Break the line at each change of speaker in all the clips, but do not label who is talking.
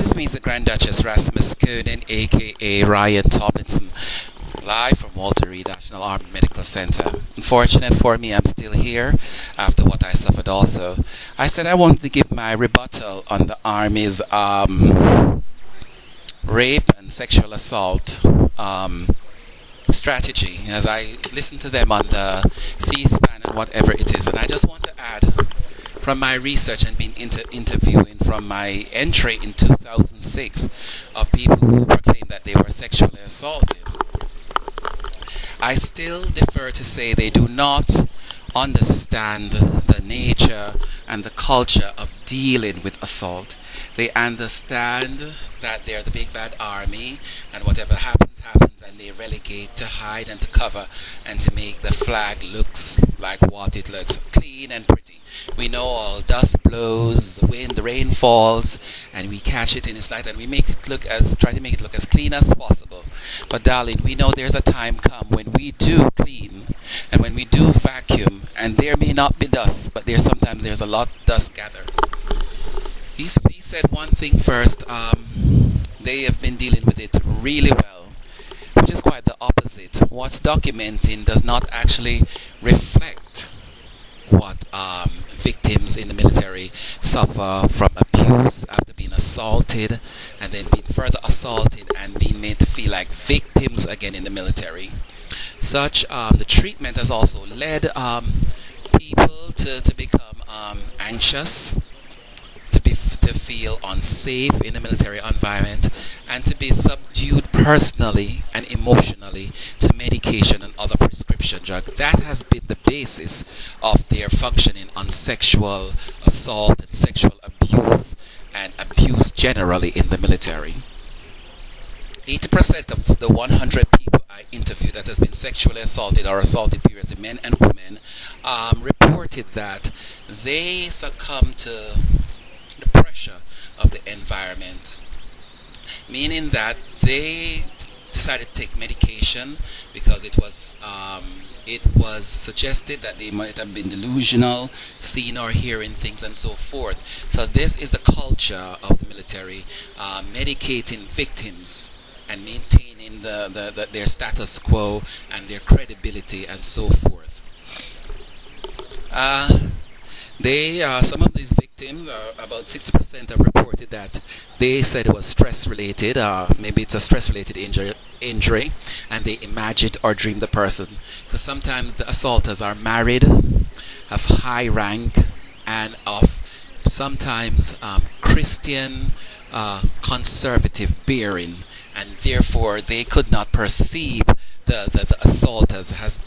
is MEZA Grandduchess RASMASKONEN, aka Ryan Tomlinson, live from Walter Reed National Army Medical Center. Unfortunate for me, I'm still here after what I suffered also. I said I wanted to give my rebuttal on the Army's rape and sexual assault strategy, as I listened to them on the C-SPAN and whatever it is. And I just want to add, from my research and being interviewing from my entry in 2006 of people who proclaimed that they were sexually assaulted, I still defer to say they do not understand the nature and the culture of dealing with assault. They understand that they're the big bad army, and whatever happens, happens, and they relegate to hide and to cover and to make the flag looks like what it looks, clean and pretty. We know all dust blows, the wind, the rain falls, and we catch it in its light, and we try to make it look as clean as possible. But darling, we know there's a time come when we do clean and when we do vacuum, and there may not be dust, but sometimes there's a lot of dust gathered. He said one thing first. They have been dealing with it really well, which is quite the opposite. What's documenting does not actually reflect what victims in the military suffer from abuse after being assaulted and then being further assaulted and being made to feel like victims again in the military. The treatment has also led people to become anxious, to feel unsafe in the military environment, and to be subdued personally and emotionally to medication and other prescription drugs. That has been the basis of their functioning on sexual assault and sexual abuse and abuse generally in the military. 80% of the 100 people I interviewed that has been sexually assaulted or assaulted previously, men and women, reported that they succumbed to the pressure of the environment, meaning that they decided to take medication because it was suggested that they might have been delusional, seeing or hearing things and so forth. So this is the culture of the military, medicating victims and maintaining their status quo and their credibility and so forth. Some of these victims, about 60%, have reported that they said it was stress-related. Maybe it's a stress-related injury, and they imagined or dreamed the person. Because sometimes the assaulters are married, have high rank, and of sometimes Christian conservative bearing, and therefore they could not perceive the assaulters as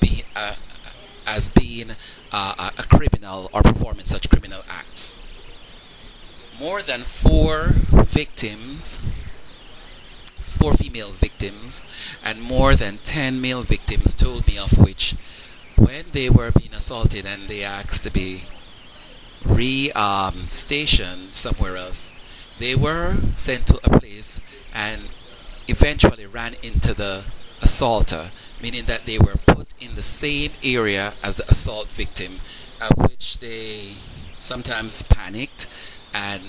being a criminal or performing such criminal acts. More than 4 female victims, and more than 10 male victims told me of which, when they were being assaulted and they asked to be stationed somewhere else, they were sent to a place and eventually ran into the assaulter, meaning that they were put in the same area as the assault victim, at which they sometimes panicked and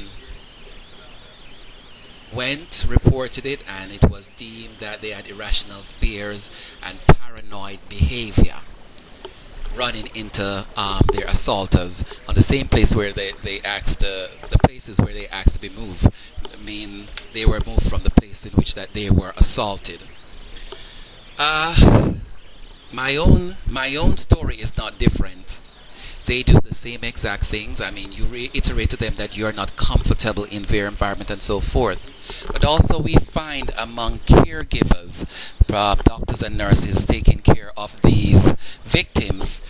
reported it, and it was deemed that they had irrational fears and paranoid behavior, running into their assaulters on the same place where the places where they asked to be moved. I mean, they were moved from the place in which that they were assaulted. My own story is not different. They do the same exact things. I mean, you reiterate to them that you are not comfortable in their environment and so forth. But also we find among caregivers, doctors and nurses taking care of these victims.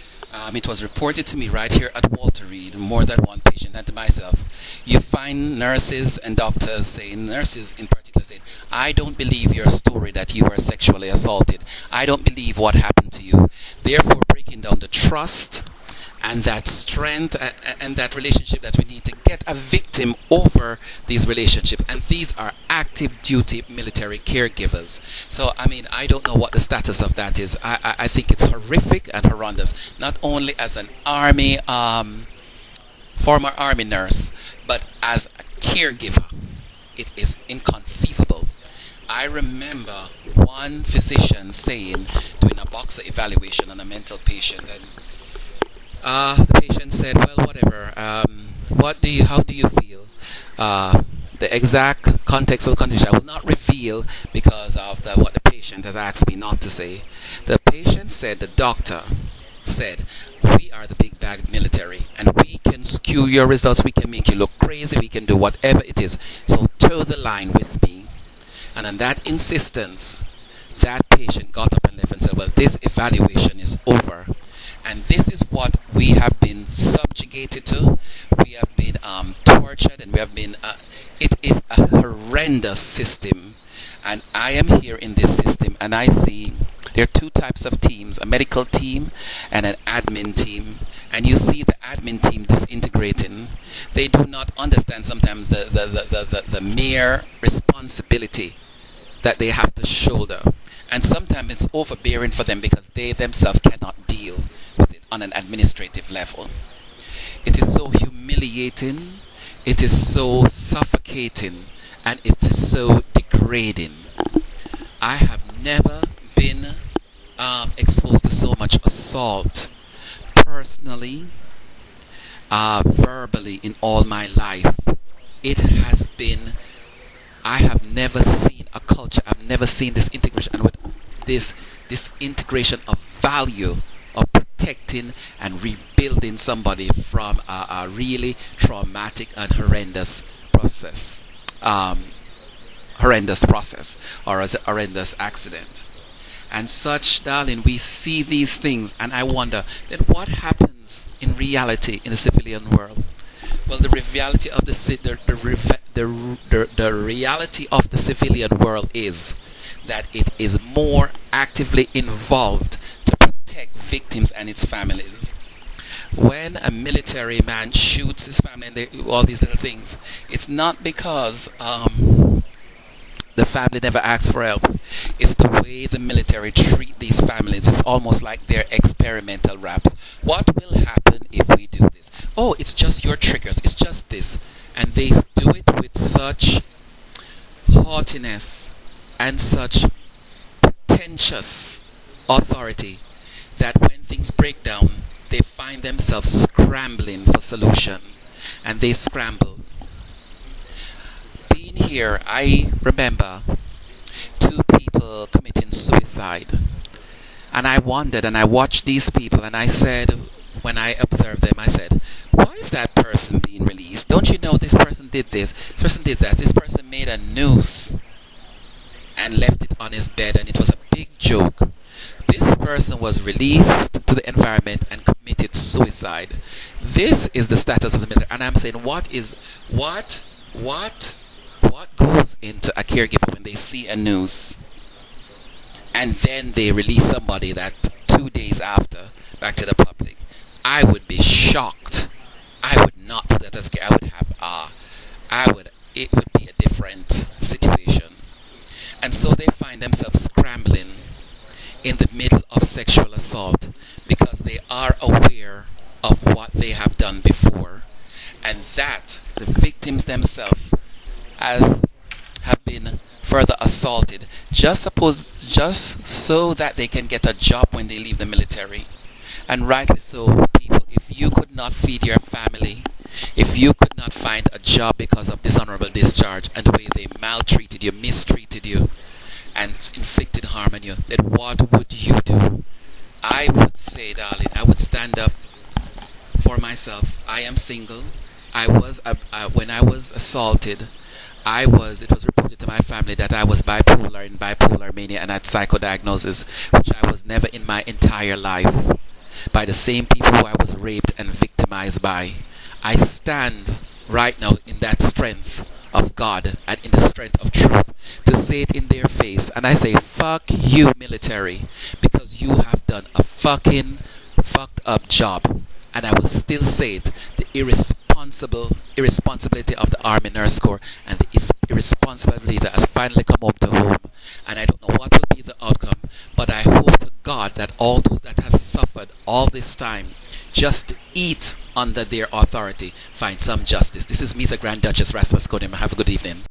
It was reported to me right here at Walter Reed, more than one patient and to myself. You find nurses and doctors nurses in particular saying, I don't believe your story that you were sexually assaulted. I don't believe what happened to you. Therefore, breaking down the trust and that strength and that relationship that we need to get a victim over these relationships. And these are active duty military caregivers. So, I mean, I don't know what the status of that is. I think it's horrific and horrendous, not only as an army, former army nurse, but as a caregiver. it is inconceivable. I remember one physician saying, doing a boxer evaluation on a mental patient, and the patient said, "Well, whatever. How do you feel?" The exact context of the condition I will not reveal because of what the patient has asked me not to say. The patient said, the doctor said, "We are the big bag military, and we can skew your results. We can make you look crazy. We can do whatever it is. So toe the line with me." And on that insistence, that patient got up and left and said, "Well, this evaluation is over." And this is what we have been subjugated to. We have been tortured, and we have been. It is a horrendous system, and I am here in this system, and I see there are two types of teams: a medical team and an admin team. And you see the admin team disintegrating. They do not understand sometimes the mere responsibility that they have to shoulder, and sometimes it's overbearing for them because they themselves cannot deal with it on an administrative level. It is so humiliating, it is so suffocating, and it is so degrading. I have never been exposed to so much assault personally, verbally, in all my life. It has been, I have never seen a culture, I've never seen this integration, and with this integration of value of protecting and rebuilding somebody from a really traumatic and horrendous process or as a horrendous accident and such. Darling, we see these things, and I wonder then what happens in reality in the civilian world. Well, the reality of the reality of the civilian world is that it is more actively involved to protect victims and its families. When a military man shoots his family and all these little things, it's not because the family never asks for help. It's the way the military treat these families. It's almost like they're experimental raps. What will happen if we do this? Oh, it's just your triggers. It's just this. And they do it with such haughtiness and such pretentious authority that when things break down, they find themselves scrambling for solution. And they scramble. Being here, I remember 2 people committing suicide. And I wondered, and I watched these people, and I said, when I observed them, I said, why is that person being released? Don't you know this person did this person did that, this person made a noose and left it on his bed, and it was a big joke. This person was released to the environment and committed suicide. This is the status of the military. And I'm saying, what goes into a caregiver when they see a noose and then they release somebody that 2 days after back to the public? I would be shocked. I would not do that as a caregiver. It would be a different situation. And so they find themselves scrambling in the middle of sexual assault because they are aware of what they have done before, and that the victims themselves have been further assaulted just so that they can get a job when they leave the military. And rightly so, people, if you could not feed your family, if you could not find a job because of dishonorable discharge and the way they maltreated you, mistreated you, and inflicted harm on you, then what would you do? I would say, darling, I would stand up for myself. I am single. When I was assaulted, it was reported to my family that I was bipolar, in bipolar mania, and had psychodiagnosis, which I was never in my entire life, by the same people who I was raped and victimized by. I stand right now in that strength of God and in the strength of truth to say it in their face, and I say, fuck you, military, because you have done a fucking fucked up job. And I will still say it, the irresponsibility of the Army Nurse Corps, and the irresponsibility that has finally come home. And I don't know what will be the outcome, but I hope to God that all those that have suffered all this time just to eat under their authority find some justice. This is MEZA Grand Duchess RASMASKONEN. Have a good evening.